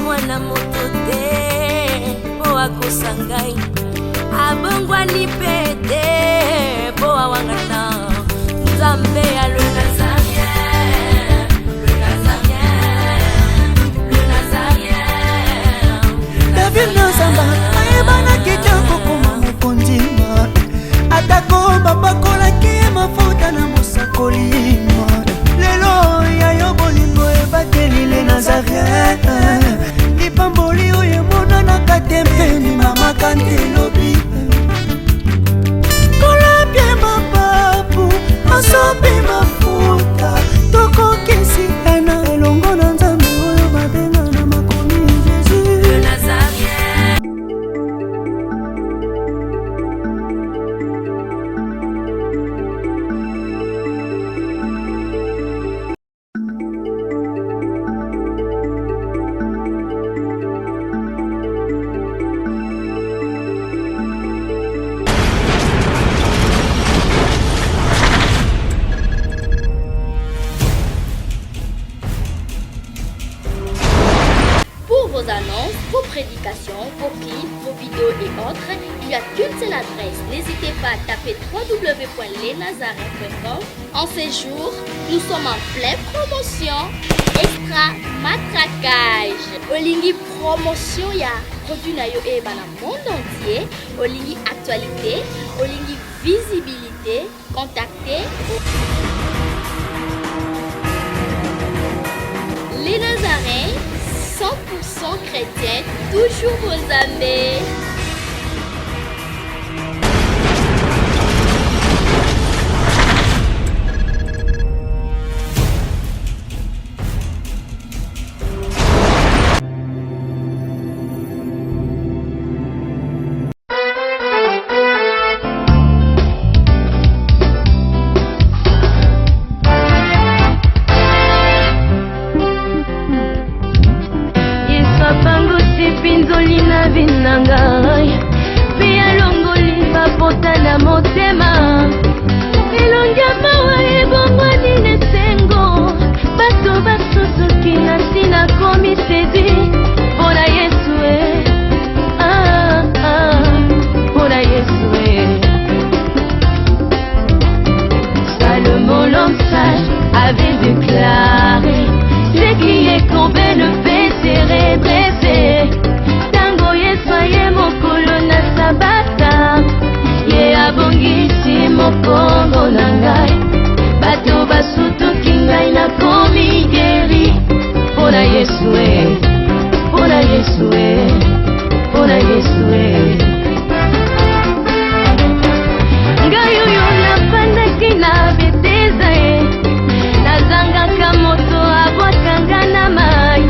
mwana moto te po akosa ngai abongwani pete po awangana Nzambe ya le Nazarien, le Nazarien, le Nazarien. David Nzamba ayebana kitoko koma mokondima atako babakolaki mafuta na mosakolima lelo yayo bolingo ebateli le Nazarien lipamboli oyo emonanaka te mpeni mama kantelobi kolapie mapapu masopi mafuta tokokisikana elongo na Nzambe oyo babenga na makomi Jésus Le Nazarien. Pour vos annonces, vos prédications, vos clips, vos vidéos et autres, il y a qu'une seule adresse. N'hésitez pas à taper www.lesnazarins.com. En ces jours, nous sommes en pleine promotion. Extra matraquage. Olingi promotion ya produit na yo eba na monde entier. Olingi actualité, Olingi visibilité. Contactez les Nazarins. 100% chrétien, toujours vos amis. Pinzolina vinangai pia longoli bapota na motema elongia mawa ebongwani nesengo bato basusuki na sina komi sedi mpona Yesu mpona Yesu Salomon l'homme sage avait déclaré ce qui est courbé ne peut se redresser. Tango Yesoye mokolo na sabata ye abongisi mokongo na ngai bato basutuki ngai na komi geri mpona Yesu mpona Yesu mpona Yesu ngai oyo napandaki na beteza nazangaka moto abwakanga na mai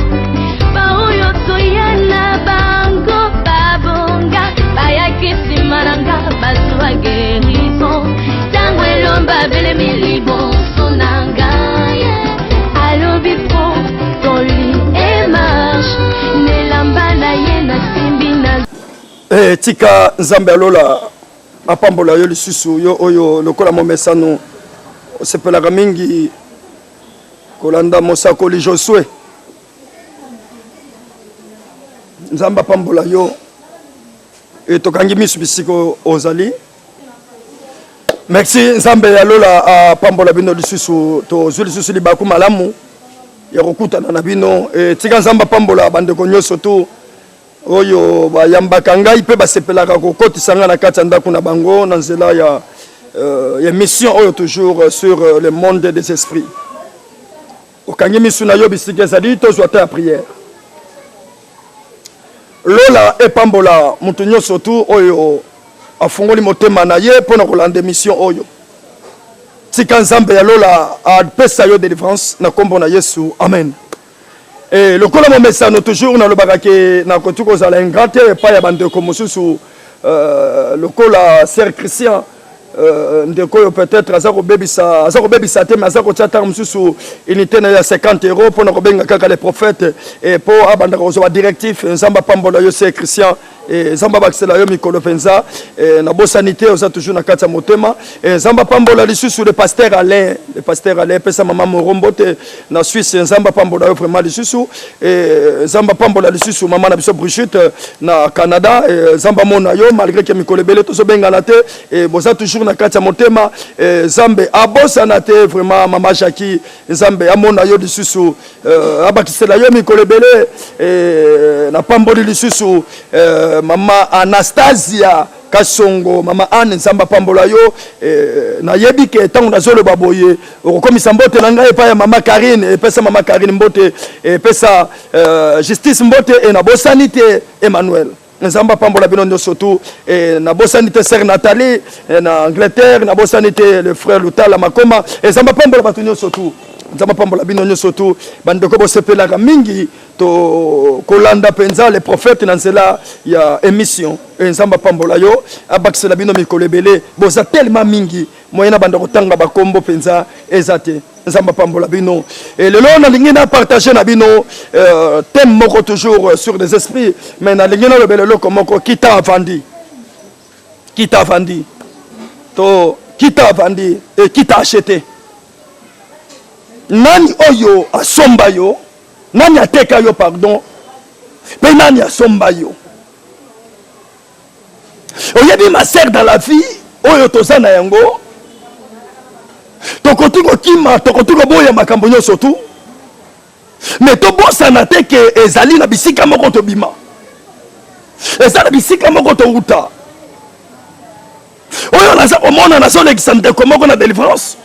baoyo toyana bango babonga bayaki nsima na nga bazwa gerison ntango elomba belemi liboso na ngai alobi po toli emarshe nelamba na ye nasimbi na tika Nzambe alola apambola yo lisusu yo oyo lokola momesano osepelaka mingi kolanda mosakoli Josue Nzamba pambola yo tokangi misu bisiko ozali merci Nzambe ya lola pambola bino lisusu to zuli lisusu libaku malamu ya kokutana na bino tika Nzamba pambola bandeko nyonso tu oyo bayambaka ngai pe basepelaka kokotisa nga na kati ya ndako na bango na nzela ya mission oyo toujours sur le monde des esprits okangi misu na yo bisika ezali tozwa ta ya prière lola epambola mutu nyonso tu oyo afungoli motema na ye mpona kolanda mission oyo tika Nzambe ya lola apesa yo délivrance na kombo na Yesu amen. Et le colon momesano toujours na lobaka ke na kotuko zala ingrate pa ya bandeko mosusu le cola ser Christian ndeko oyo peut-être aza kobebisa te mais aza kotia ntango mosusu unité na yo ya 50 € mpona kobenga kaka les prophètes mpo abandaka kozwa badirectif nzambe apambola yo se Christian nzambe abakisela yo mikolo mpenza nabosani te oza toujours na kati ya motema nzambe apambola lisusu le pasteur Alain epesa mama morombo te na Suisse nzambe apambola yo vraiment lisusu nzambe apambola lisusu mama na biso Brigitte na Canada nzambe amona yo malgré ke mikolo ebele tozobengana te boza toujours na kati ya motema nzambe abosana te vraiment mama Jackie nzambe amona yo lisusu abakisela yo mikolo ebele na pamboli lisusu mama Anastasia Kasongo mama Anne nzamba pambola yo nayebi ke tango nazoloba boye okomisa mbote na ngai epai ya mama Karine epesa mama Karine mbote epesa justice mbote na bosani te Emmanuel nzamba pambola bino nyonso tu na bosani te sœur Nathalie na Angleterre na bosani te le frère Lutala Makoma nzamba pambola bato nyonso tu nzamba pambola bino nyonso tu bandeko bosepelaka mingi to kolanda penza les prophètes na nzela ya émission nzamba pambola yo abakisela bino mikolo ebele boza tellement mingi moyena banda kotanga bakombo penza ezate nzamba pambola bino lelo nalingi na partager na bino thème moko toujours sur des esprits mais nalingi na lobela loko moko kita avandi to kita avandi et kita acheter nani oyo asomba yo nani ateka yo pardon pe nani asomba yo oyebi ma sœur dans la vie oyo tozana yango tokotuko kima tokotuko boya makambo nyonso tu mais tobosana te ke ezali na bisika moko tobima eza na bisika moko touta oyo naza komona nazolekisa ndeko moko na délivrance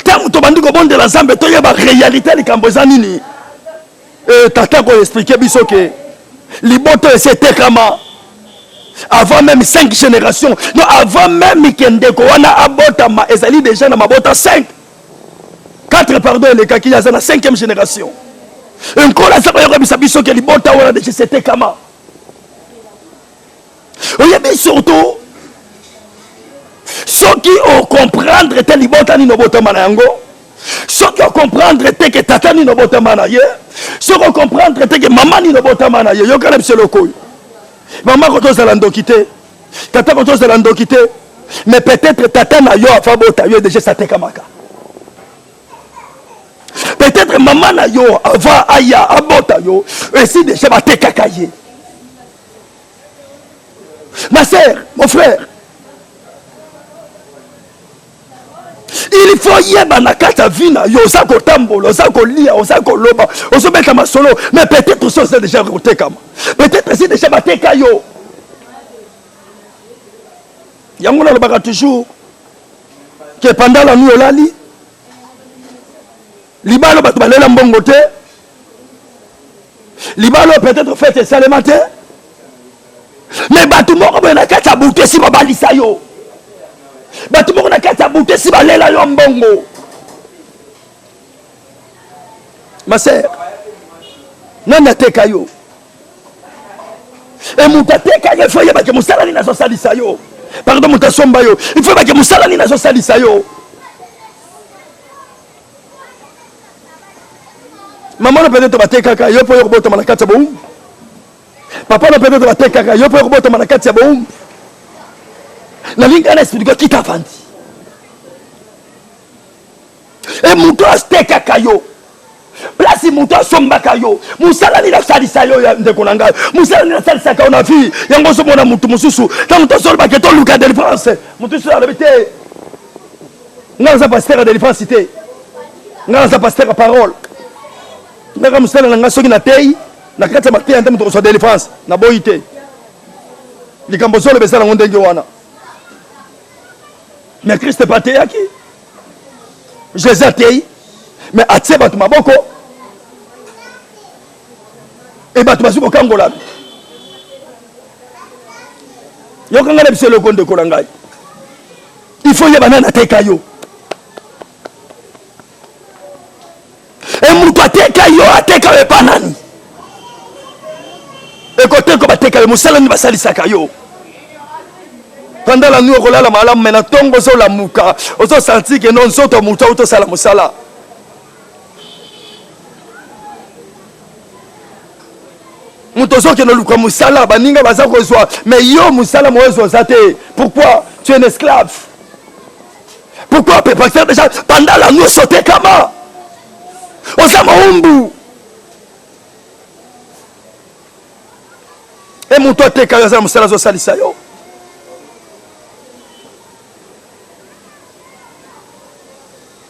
tango tobandi kobondela nzambe toyeba réalité likambo eza nini tata koexplike biso ke liboto esi etekama avant même 5 générations non avant même ke ndeko wana abotama ezali déjà na mabota 4 pardon elekaki aza na 5e génération nkolo aza koyebisa biso ke libota wana déjà etekama oyebi surtout soki o comprendre te libota nino botama na yango soki o comprendre te ke tata nino botama na ye soki o comprendre te ke mama nino botama na ye yokana biso lokoyo mama kotozala ndoki te tata kotozala ndoki te mais peut-être tata na yo afa bota yo déjà satekamaka peut-être mama na yo ava aya abota yo esi déjà batekaka ye ma sœur mon frère il faut yeba na kati ya vie na yo oza kotambola oza kolia oza koloba ozobeta masolo mais peut-être osi oza déjà kotekama peut-être esi déjà bateka yo yango nalobaka toujours ke pendant la nuit olali libalo bato balela mbongo te libalo peut-être fete esalema te mais bato moko boye na kati ya butu esi babalisa yo bato moko na kati ya butu esi balela yo mbongo ma sœur nani ateka yo e moto ateka yo ifo yebake mosala nini azosalisa yo pardon moto asomba yo ifo yebake mosala nini azosalisa yo mama no peut-être batekaka yo mpo yo kobotama na kati ya boumbu papa no peut-être batekaka yo mpo yo kobotama na kati ya boumbu nalinga na esprit kita avandi e moto atekaka yo place moto asombaka yo mosala nini asalisa yo ya ndeko na ngai mosala nini asalisaka yo na vie yango ozomona motu mosusu ntango tosolobake toluka délivrance motu mosusu alobi te ngai naza paster ya délivrance te ngai naza paster ya parole ndaka mosala na ngai soki natei na kati ya mateya nte moto kozwa délivrance naboyi te likambo ozoloba eza nango ndenge wana mais Christ pa ateyaki Jésus atei mais atie bato maboko e bato bazwi kokangola yokanga na biso eloko ndeko na ngai il faut yeba nani ateka yo e moto ateka yo ateka yo epa nani ekoteko bateka yo mosala nini basalisaka yo pendant la nuit okolala malamu mais na ntongo ozolamuka ozosanti ke no nzoto moto otosala mosala. Moto ozokende luka mosala baninga baza kozwa mais yo mosala moyezo oza te. Pourquoi? Tu es un esclave. Pourquoi peut pas faire déjà pendant la nuit sauter comment? Oza maumbu. Et moto ateka yaza mosala zo salisa yo.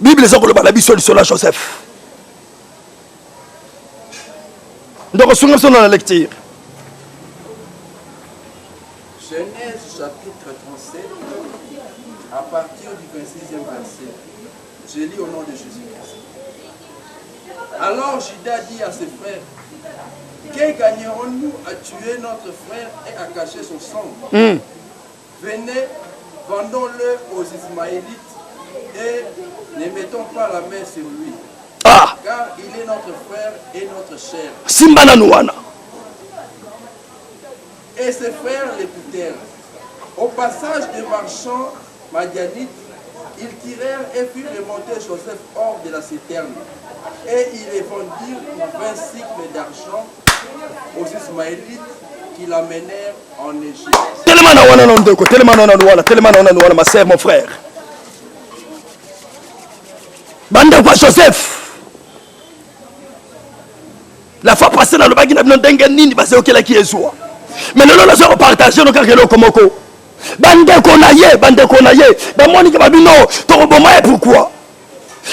Bible est encore la Bible sur la Joseph. Donc, on dans la lecture. Genèse chapitre 37, à partir du 26e verset. Je lis au nom de Jésus-Christ. Alors Judas dit à ses frères, que gagnerons-nous à tuer notre frère et à cacher son sang? Venez, vendons-le aux Ismaélites et ne mettons pas la main sur lui. Ah. Car il est notre frère et notre chair. Simbana Nouana. Et ses frères l'écoutèrent. Au passage des marchands madianites, ils tirèrent et firent remonter Joseph hors de la citerne. Et ils les vendirent pour 20 cycles d'argent aux Ismaélites qui l'amenèrent en Égypte. Tellement ma sœur, mon frère. Bande quoi Joseph. La fois passée dans le bagage, nous avons dit que qui est soi. Mais nous avons partagé nos carrières comme Moko. Bande konaye, bande konaye. Dans mon équipe, nous avons pourquoi?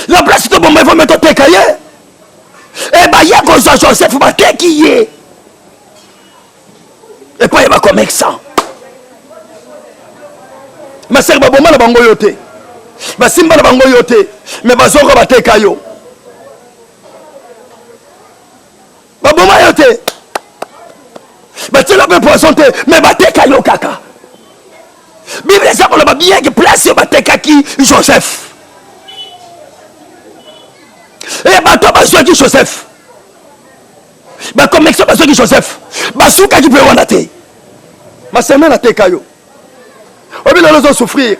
La place de bon, il faut mettre tes cahiers. Et bah, il y a qu'on soit Joseph, il va t'équiller. Et puis, il va comme ça. Ma sœur, il va bango yote. Ma simba bango yote. Mais ma zoro va t'écailler. Baboma yote. Batela be poisson te mais bateka yo kaka. Bible ça pour le bien que place bateka ki Joseph. Et bato baso ki Joseph. Ba comme ça baso ki Joseph. Basuka ki peut wana te. Ma semaine na teka yo. Obi na lozo souffrir.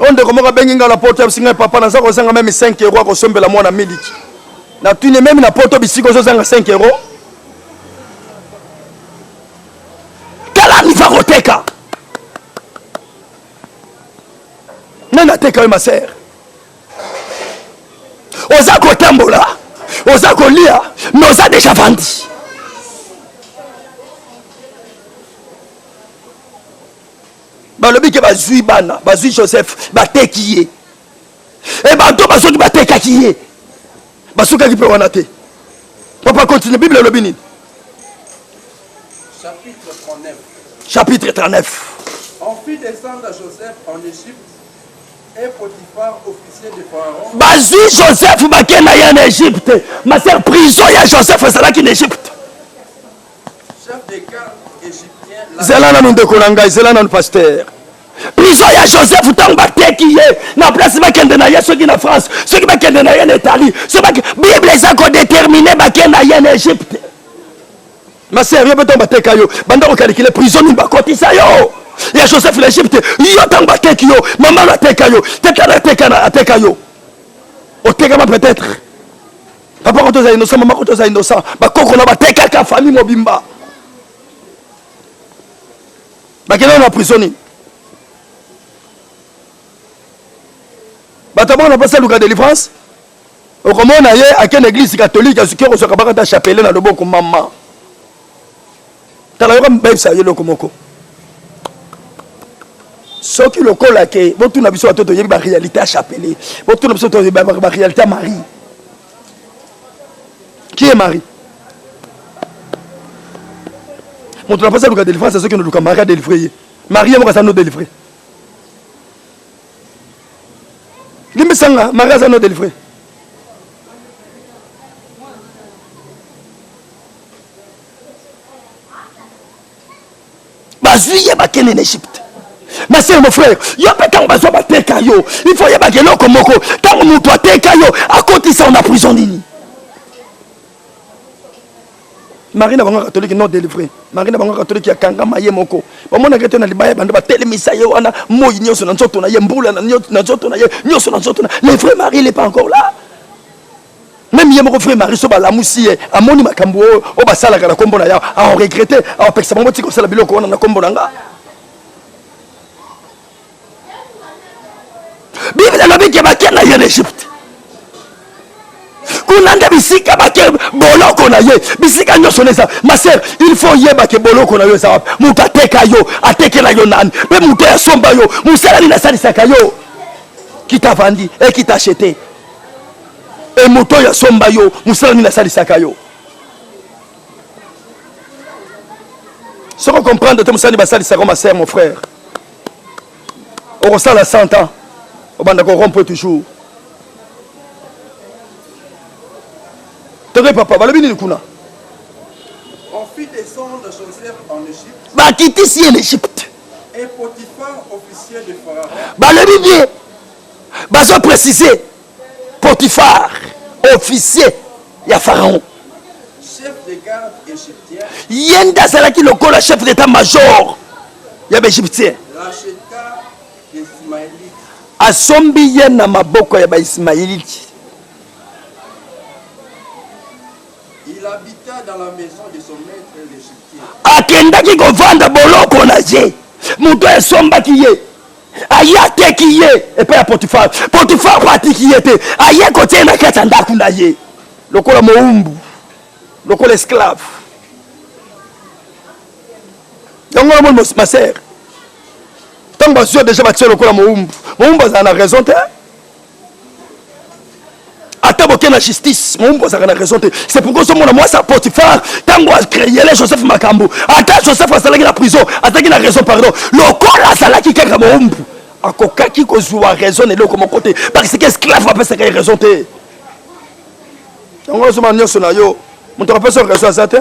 On de comment benginga la porte singa papa na zako zanga même 5 € ko sombela mwana miliki. Na tu ne même na porte bisiko zo zanga 5 €. Kala ni va koteka. Nana teka ma sœur. Oza ko tambola. Oza ko lia, mais oza déjà vendu. Balobi ke bazui bana, bazui Joseph, batekiye. Et bato basoki batekakiye. Basuka ki pe wana te. Papa continue Bible lobi nini? Chapitre 39. Chapitre 39. On fit descendre Joseph en Égypte et Potiphar, officier de Pharaon. Bazui Joseph bakena ya en Égypte. Ma sœur prison ya Joseph ça qui en Égypte. Chef des gardes égyptiens. Zelana nous dekolanga, zelana nous pasteur. Prison ya Joseph tant batekiye na place bakende na ya soki na France, soki bakende na ya en Italie, soki Bible ça ko déterminer bakena ya en Égypte. Ma sœur, yo beton bateka yo, banda ko calculer prison ni bakotisa yo. Ya Joseph l'Égypte, yo tant bateki yo, maman la teka yo, teka na teka na teka yo. O teka ma peut-être. Papa quand tu es innocent, maman quand tu es innocent, bakoko na bateka ka famille mobimba. Bakena na prisonnier. Batabo na passé le délivrance. Au comment on a eu à quelle église catholique à ce qui reçoit kabaka chapelle na loboko maman. Tala yo mbeb sa yo lokomoko. Ce qui le colle à que bon tout na biso toto yebi ba réalité à chapelle. Bon tout na biso toto ba réalité à Marie. Qui est Marie? Bon tu na passé le délivrance à ceux qui nous le Marie délivré. Marie mo ka nous délivrer. Limbe sanga Marie ça nous délivrer. Bazuye bakene en Égypte. Ma sœur, mon frère, yo peut-être bazo bateka yo. Il faut y bakelo komoko. Tant nous toi teka yo, à côté ça on a prison nini. Marie na bango catholique non délivré. Marie na bango catholique ya kanga maye moko. Bamona keto na libaya bande ba telemisa ye wana moyi nyoso na nzoto na ye mbula na nzoto na ye nyoso na nzoto na. Le vrai Marie il est pas encore là. Même yé moko frère Marie so ba lamusi ye amoni makambo o ba sala kana kombo na ya a regretter a peksa bango tiko sala biloko wana na kombo na nga. Bible alobi ke bakena ye en Égypte. Kunanda bisika bake boloko na ye bisika nyoso neza ma sœur il faut yeba ke boloko na yo za muta teka yo atekela yo nani pe muta ya somba yo musala ni na salisa kayo kita vandi et kita acheté et moto ya somba yo musala ni na salisa kayo soko comprendre te musala ni basalisa ko ma sœur mon frère on sala 100 ans on banda ko rompre toujours. Papa, on fit descendre Joseph en Égypte. Bah, quitte ici en Égypte. Et Potiphar, officier de Pharaon. Bah, le bien. Bah, ça préciser. Potiphar, officier, il y a Pharaon. Chef de garde égyptien. Yenda Salaki, le col, chef d'état-major. Il y a Égyptien. L'acheta des Ismaélites. Asombi Yena Maboko, il y a Ismaélites. Il habita dans la maison de son maître l'Égyptien. Akendaki kovanda boloko na ye. Muto esombaki ye. Aya teki ye. Epe ya Potiphar. Potiphar patiki ye te. Aya kote na kata ndaku na ye. Lokola moumbu. Lokola esclave. Yango la mon ma sœur. Tant que je déjà battu lokola moumbu. Moumbu a na raison te. Ataboke na justice, mon pose a raison. C'est pourquoi ce monde moi ça Potiphar, tango a créé les Joseph Makambo. Ata Joseph a salaki na prison, ataki na raison pardon. Le corps a salaki kaka mombu. Akokaki ko zuwa raison et le comme côté parce que esclave a pas raison te. Tango so manyo sona yo, mon te rappelle sur raison ça te.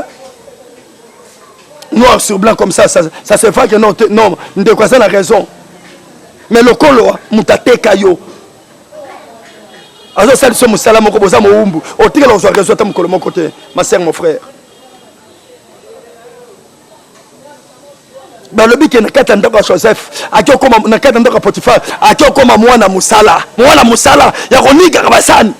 Noir sur blanc comme ça se fait que non non, de quoi ça la raison. Mais le colo mutate kayo. Alors ça c'est mon salam au boza moumbu. Au tigre on soit résultat mon mon côté, ma sœur mon frère. Dans le but que na katanda ba Joseph, akio koma na katanda ba Potiphar, akio koma mwana musala ya ronika kabasani.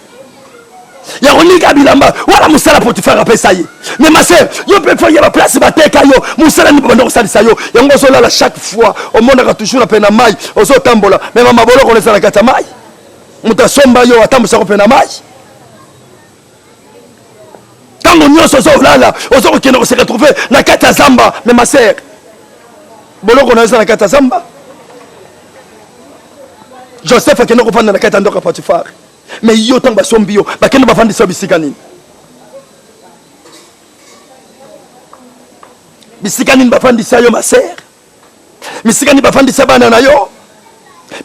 Ya ronika bilamba, wala musala Potiphar apesa ye. Mais ma sœur, yo peut faire la place bateka yo, musala ni bando salisa yo. Yango zo la chaque fois, au monde a toujours la peine à maille, ozo tambola, même ma bolo ko na kata maille. Mutasomba yo atambusa ko pena mai. Quand on nyonso zo lala, ozo ko se retrouver na kata zamba, mais ma sœur. Boloko na na kata zamba. Joseph akeno ko fanda na kata ndoka Potiphar. Mais yo tamba sombi yo, ba keno ba fandi so bisikani. Bisikani ba fandi sa yo ma sœur. Bisikani ba fandi sa bana na yo.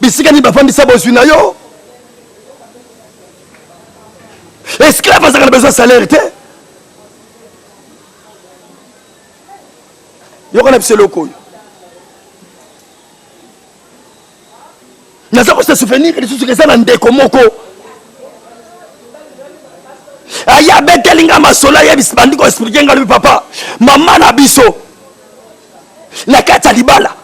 Bisikani ba fandi sa bozu na yo. Esclave a besoin de salaire. Il y a un peu de locaux. Nous avons se souvenir de tout ce que ça n'a pas comme moko. Aya betelinga masola ya bisbandi ko expliquer ngali papa. Maman na biso. Na kata libala.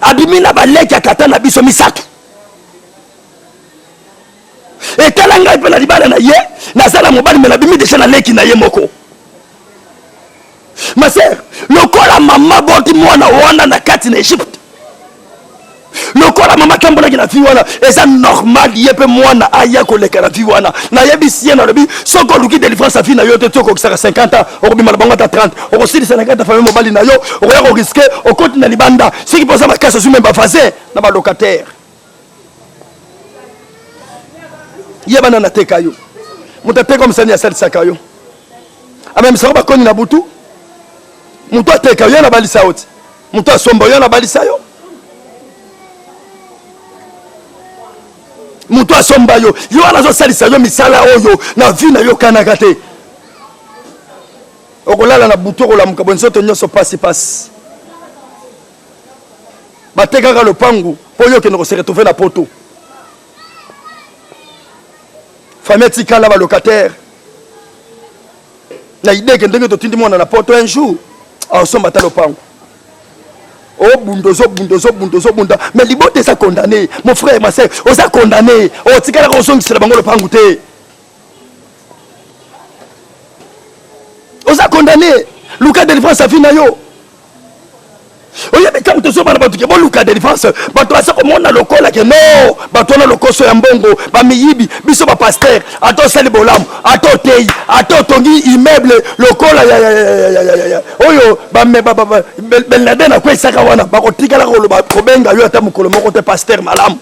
Abimina baleki akata na biso misatu. Et talanga pe na libala na ye na sala mobali mela bimi déjà na leki na ye moko. Ma sœur, le kola mama boti mwana wana na kati na Égypte. Le kola mama kambola na fi wana eza normal ye pe mwana aya ko leka na fi wana. Na yebisi na lobi soko luki délivrance sa fi na yo te toko ko 50 ans, o bima bango ta 30. O ko sili sana kata famille mobali na yo, o ya ko risquer o continue na libanda. Ce qui pose ma casse sur même ba fazer na ba locataire. Yebana na teka yo mutate comme ça ni asalisa kayo amem sa ba koni na butu muto ateka yo na balisa oti muto asomba yo na balisa yo muto asomba yo yo na zo salisa yo misala oyo na vie na yo kanaka te okolala na butu ko la mukabo nzoto nyoso passe bateka ka lopangu po yo ke no se retrouver na poto. Famille tika la locataire. na idée que ndenge totindi mwana na poto un jour asomba ta lopango oh bundozo mais libote ça condamné mon frère ma sœur on ça condamné oh tikala ko songi sela bango lopango te on ça condamné Lucas de défense afina yo oye mais quand tu soba na batuke bon Lucas de défense bato asa ko mona lokola ke non bato na lokoso ya mbongo ba miyibi biso ba pasteur ato sali bolam ato tei ato tongi immeuble lokola ya oyo ba belnade na ko esaka wana ba ko tikala ko ba ko benga yo ata mukolo moko te pasteur malam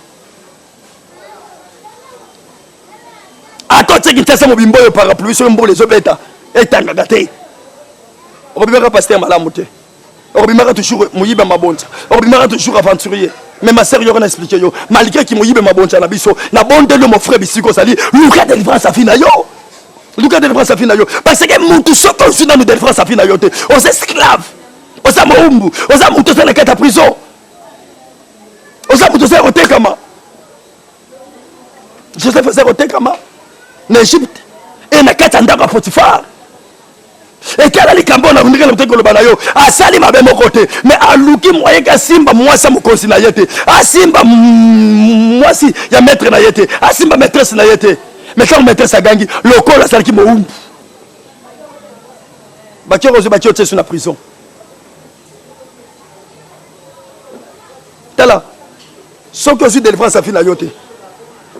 ato tseki tsasa mobimbo yo parapluie so mbole zo beta etanga gate o bibaka pasteur malam te Obimara toujours moyiba mabonza. Obimara toujours aventurier. Mais ma sœur yona expliquer yo. Malgré qui moyiba mabonza na biso, na bonde le mon frère bisiko sali, Lucas de délivrance afina yo. Lucas de délivrance afina yo. Parce que mutu soko suna de délivrance afina yo te. Aux esclaves. Aux amombu, aux amutu na kata prison. Aux amutu se otekama. Joseph se otekama. Na Égypte. Et na kata ndaka Potiphar. Et quel est le cambo naundika mteko lobana yo asali mabe mokote mais aluki moyen ka simba mwasa mukonsi na yete asimba mwasi ya maître na yete asimba maîtresse na yete mais quand maîtresse agangi lokola salaki moumbu bakio rozo bakio tsesu na prison tala soki osi délivrance afina yote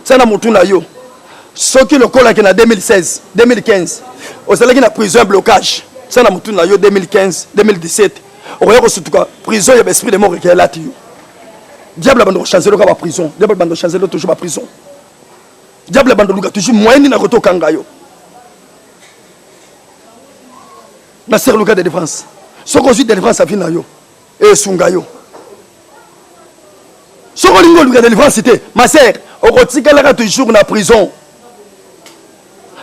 sana mutu na yo soki lokola ke na 2016 2015 ozalaki na prison blocage ça na mutu na yo 2015 2017 oya ko sutuka prison ya esprit de mort ke lati yo diable bando changer ka ba prison diable bando changer toujours ba prison diable bando luka toujours moyen na koto kanga yo na ser luka de défense soko ju de défense afina yo e sunga yo soko lingo luka de défense te ma sœur okotikala toujours na prison.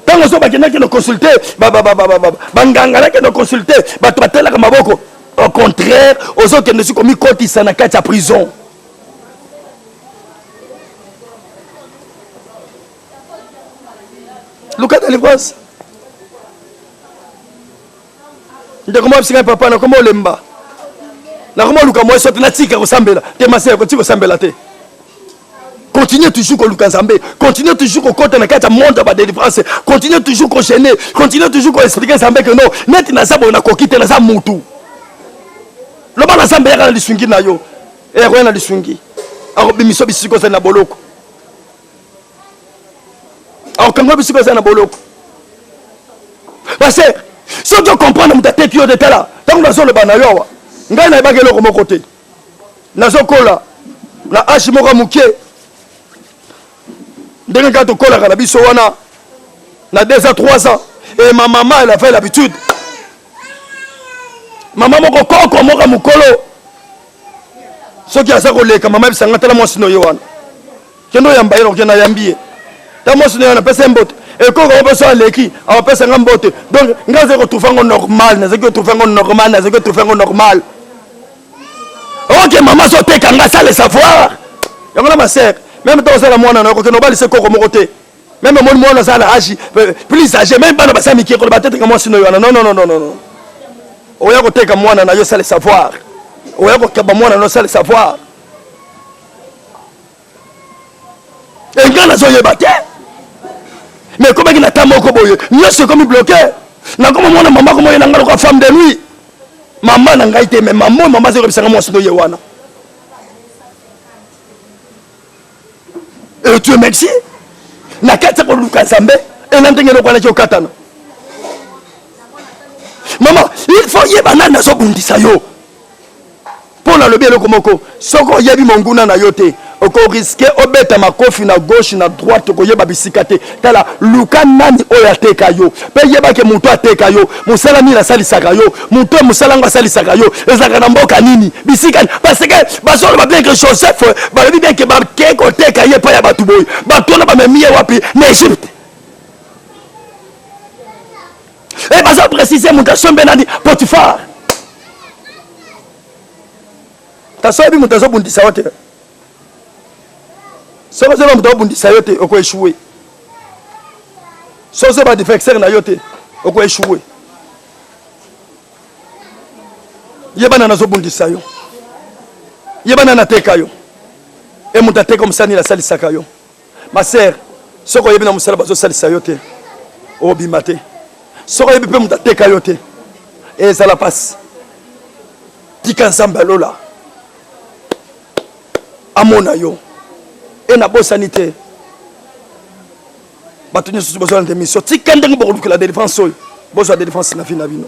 Tant que vous avez consulté, banganga na que consulté, batela ka maboko. Au contraire, aux autres qui ne sont commis côté ça na kati prison. Lucas de délivrance. Nde comment psika papa na comment lemba. Na comment Lucas moi sorti na tika ko sambela. Te masé ko tika sambela te. Continuez toujours à Lucas Zambé, continuez toujours à côté de monde de délivrance, continuez toujours à gêner, continuez toujours à expliquer Zambé que non, net na zabo na kokite na zamutu. Le bana Zambé ya na lisungi na yo. E ko na lisungi. Ako bimiso bisiko za na boloko. Ako kango bisiko za na boloko. Parce que si tu comprends mutate kio de tela, tant que zo le bana yo. Ngai na ibagelo ko mokote. Nazo kola na ashi moko mukie. Dès que tu colles à la bisowana, na 2 à 3 ans, et ma maman elle a fait l'habitude. Maman moko koko moka mukolo. Ce qui a ça collé comme maman ça ngata la mo sino yowana. Kendo yamba ilo kena yambie. Ta mo sino yana pesa mbote. Et koko pesa leki, a pesa ngambote. Donc ngaze ko tufango normal, na zeko tufango normal, na zeko tufango normal. OK maman so te kanga ça le savoir. Yangona ma sœur. Même dans la moine, on a que c'est comme côté. Même mon moine, ça a agi. Plus âgé, même pas dans sa qui est le bâtiment comme moi, sinon, non. On a côté comme moi, on a ça le savoir. On a côté comme moi, on a ça le savoir. Et quand on a zoé battu, mais comment il a ta moko boye, nous c'est comme bloqué. Na comme moi, maman, comment il a une femme de lui. Maman n'a pas été, mais maman, c'est comme ça, moi, sinon, Yowana. Et Dieu merci. Na kata ko Lucas Zambé et n'entendez pas la katana. Maman, il faut y banana so bundisa yo. Pour la leber le komoko, soko yebi monguna na yote. Oko risquer obeta makofi na gauche na droite ko yeba bisikate. Tala Lucas nani oyateka yo. Pe yeba ke mutu ateka yo. Musala ni la sali sakayo. Mutu musala nga sali sakayo. Ezaka na mboka nini? Bisikane parce que bazolo ba bien que Joseph ba bien que ba ke ko teka ye pa ya batu boy. Batu na ba memie wapi na Égypte. Et bazolo préciser mutu sombe nani Potiphar. Tasobi mutu zo bundisa wote. Si vous avez un bon sayote, vous pouvez échouer. Si vous avez un défenseur na yote, vous pouvez échouer. Yebana nazobundisa yo. Yebana nateka yo. Et mutateka omusani la salisaka yo. Ma sœur, soko yebi na musala bazo salisa yo te. Obima te. Soko yebi pe mutateka yo te. Et ça la passe. Tika nzamba lola. Amona yo. Et na bosani te. Bato nyoso so besoin de mission. Tika ndengo boko la défense oyo. Besoin de défense na vie na bino.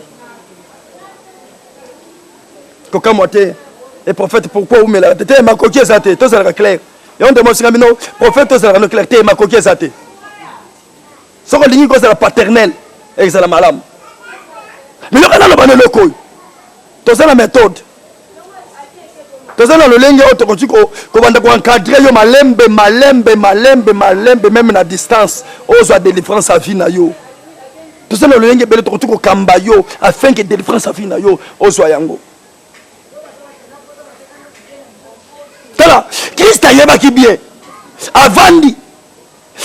Koka moite et prophète pourquoi ou mela te ma coquille zate to ça clair. Et on demande si bino prophète to ça no clair te ma coquille zate. Soko lingi ko ça paternel et ça la malam. Mais le kana lo bana loko. To ça la méthode. To ça le lenge auto ko banda ko encadrer yo malembe même na distance ozo délivrance à vie na yo. To ça le lenge bele to ko kamba yo afin que délivrance à vie na yo ozo yango. Christ a yeba ki bien avandi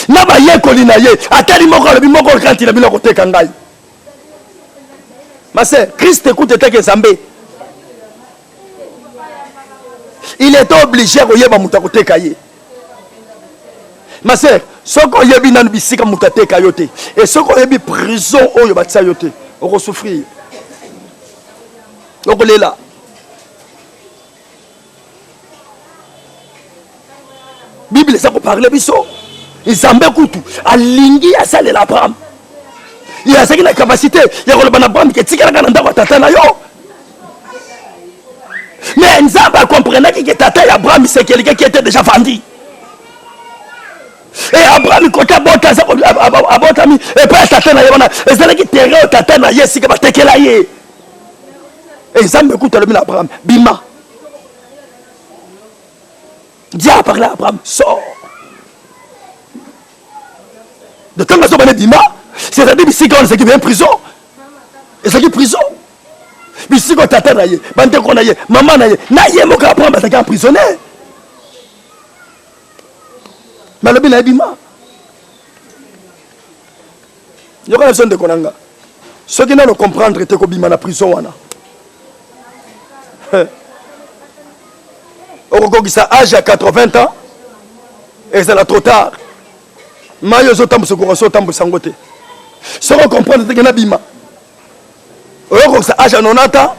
na ba yekoli na ye atali moko le moko quand il a bilo côté kangai ma sœur Christ écoute tek Nzambe il est obligé ko yeba muta côté kaye ma sœur soko yebi nanu bisika muta teka yote et soko yebi prison oyo batsa yote oko souffrir oko lela. Bible ça ko parler biso Nzambe kutu alingi asale la Abraham il a cette capacité ya ko bana Abraham ke tikala kana ndako tata na yo mais Nzambe comprenait que tata ya Abraham c'est quelqu'un qui était déjà vendu et Abraham kota bota ça abotami et pas tata na yo na et c'est là qui terre tata na ye sika batekela ye et Nzambe kutu le mina Abraham bima. Dieu a parlé à Abraham, sort. De temps que ça va bima, c'est-à-dire ici quand c'est qui vient en prison. Et c'est qui prison. Mais si quand tata naïe, bande qu'on naïe, maman naïe, naïe mon cas Abraham est emprisonné. Mais le bin naïe bima. Il y a besoin de konanga. Ceux qui n'ont comprendre que tu bima na prison wana. Au ça âge à 80 ans et c'est là trop tard. Mayo zo tambo sokoro so tambo sangote. Si on comprend que na bima. Au ça âge à 90 ans.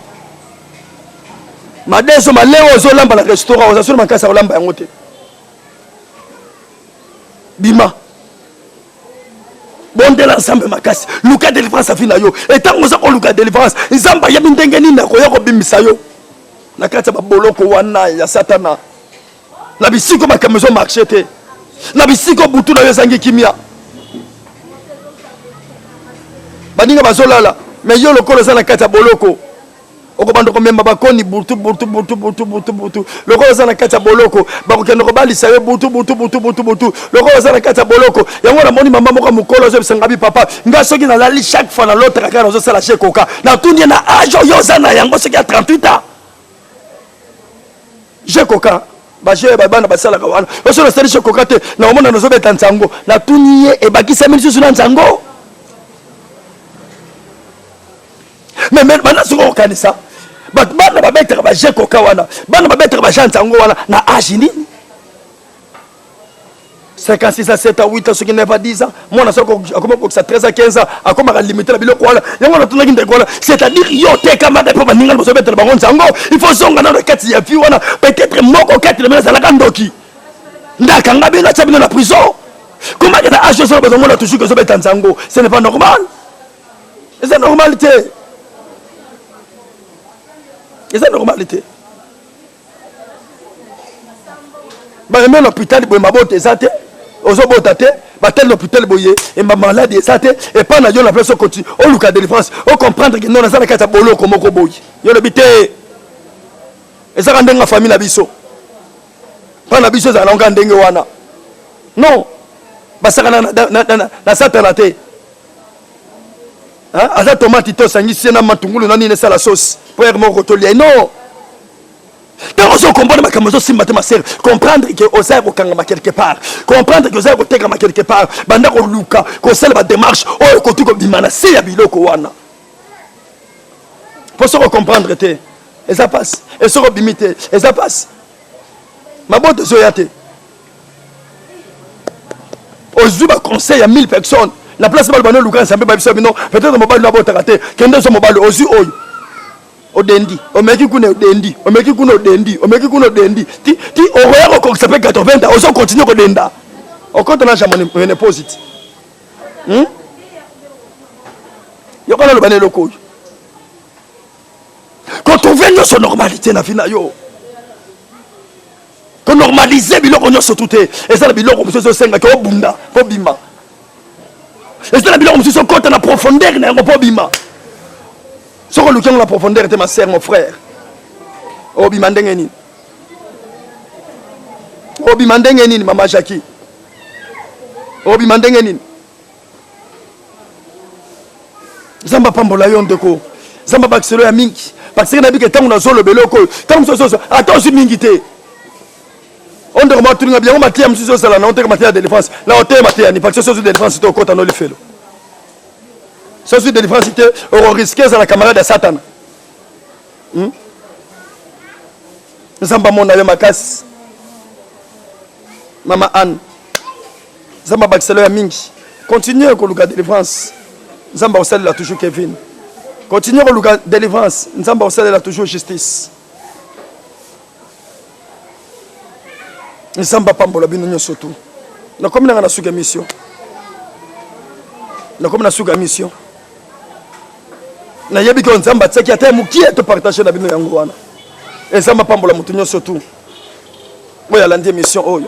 Madeso maleo zo lamba na restaurant, on assume makasa lamba yangote. Bima. Bon de l'ensemble makasi. Luka délivrance a fina yo. Et tant que ça ko luka délivrance, nzamba ya bindenge ni na ko yako bimisa yo. Na kati ba boloko wana ya satana na bisiko makamezo marché te na bisiko butu na yo zangi kimia baninga bazolala mais yo lokolo za na kati ya boloko okobanda ko memba bakoni butu lokolo za na kati ya boloko bakokende ko balisa yo butu lokolo za na kati ya boloko yango na moni mama moko mukolo zo bisangabi papa nga soki na lali chaque fois na l'autre kaka zo sala chez koka na tundi na âge yo za na yango soki à 38 ans. J'ai coca, j'ai babana basala kawana. Parce que c'est chez coca te, na omona nozo beta nzango, na tuniye e bakisa mili susu na nzango. Mais maintenant soko kanisa. Bana babeta ba j'ai coca wana. Bana babeta ba j'ai nzango wana na âge nini? 56 à 7 à 8 ans, ce qui n'est pas 10 ans. Moi, je suis 13 à 15 ans. Je suis limité à la c'est-à-dire, il faut que dans le cas peut-être moko 4 à la gandoki. Ndakanga bien la prison. Comment il y a des besoin de toujours que je vais en ce n'est pas normal. C'est normalité. C'est normalité. Même l'hôpital, il y a ozobotate batel l'hôpital boye et ma malade esate et pas na yo la place continue au luka délivrance au comprendre que non na sana kata boloko moko boye yo le bité et ça rende nga famille na biso pas na biso za longa ndenge wana non basaka na satana te hein aza tomate to sangisi na matungulu na nini sala sauce pour être moko tolia non. Quand on comprend ma sœur, comprendre que osa kokanga quelque part, comprendre que osa koteka quelque part, banda ko luka, ko sala ba démarche, o ko tu ko bimana se ya biloko wana. Pour se comprendre te, Et ça passe. Et ça limité. Et ça passe. Ma bonne de Zoyate. Aujourd'hui, ma conseil à 1000 personnes. La place de Balbano, Lucas, ça me fait non. Peut-être mon bal de la boîte à rater. Qu'est-ce que mon bal aujourd'hui, Odendi. Omeki kuna Odendi. Omeki kuna Odendi. Omeki kuna Odendi. Ti oroya ko ça fait 80 ans. On continue ko denda. On continue jamais mon posit. Yo kana le bané loko. Quand on vient sur normalité na fina yo. Quand normaliser biloko nyonso tuté. Et ça biloko monsieur senga ko bunda, ko bima. Et ça biloko monsieur ko na profondeur na ko bima. Ce que la profondeur était ma sœur, mon frère. Obi mandengeni. Obi mandengeni, maman Jackie. Obi mandengeni. Zamba pambola yondeko. Zamba baxelo ya mingi. Parce que nabi que tant on a zolo beloko. Tant on so attention mingité. On de remarque tout bien on matia monsieur ça là on te matière de défense. Là on te matière ni parce que ce de défense c'est au côté no le fait. Ça c'est de défense c'était on risquer ça la camarade de Satan. Nous sommes pas mon avec ma casse. Maman Anne. Nous sommes pas baxelo ya mingi. Continuez avec le délivrance. Nous sommes pas là toujours Kevin. Continuez avec le délivrance. Nous sommes pas là toujours justice. Nous sommes pas pambola bino surtout. Na comme na suka mission. Na comme na suka mission. Na yebi ko nzamba tsaki ata mukie to partager na bino yango wana. Ezamba pambola mutu nyonso tu. Oya landi mission oyo.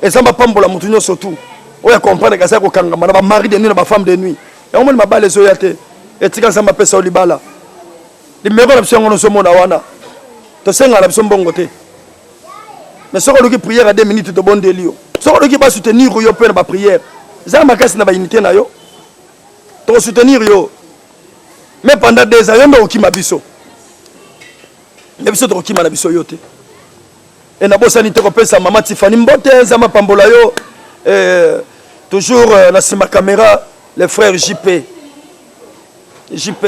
Ezamba pambola mutu nyonso tu. Oya comprendre ka sa ko kangama na ba mari de nuit na ba femme de nuit. Ya omoni mabale zo yate. Etika nzamba pesa olibala. Limero na biso ngono so mona wana. To senga na biso mbongo te. Mais ce qu'on a prière à 2 minutes de bon délire. Ce qu'on a soutenir yo pe na ba prière. Zamba kasi na ba unité na yo. To soutenir yo. Mais pendant 2 ans, on a okima biso. Il y a biso to okima na biso yote. Et na bossa ni te kopesa maman Tiffany Mbote zama pambola yo. Toujours na sima caméra les frères JP. JP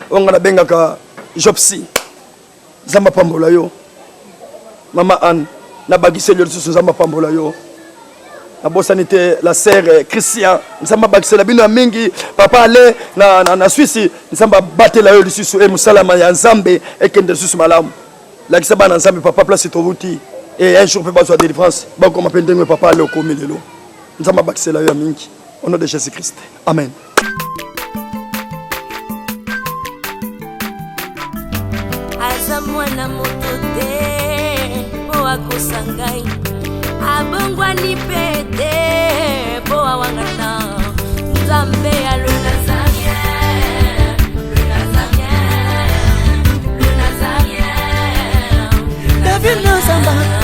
on a bengaka Jopsi. Zama pambola yo. Maman Anne na bagise le sous zama pambola yo. La bossanité la sœur Christian nous sommes bakise la bino mingi papa ale na Suisse nous sommes battre la yo sous et musalama ya nzambe et kende sous malamu la kisaba na nzambe papa place tovuti et un jour peut pas soit délivrance ba comme appelle papa ale komi lelo nous sommes bakise la yo mingi au nom de Jésus Christ amen. Azamwana motote o akosangai abongwa ni pete boa wangata nzambe ya le Nazarien David Nazamba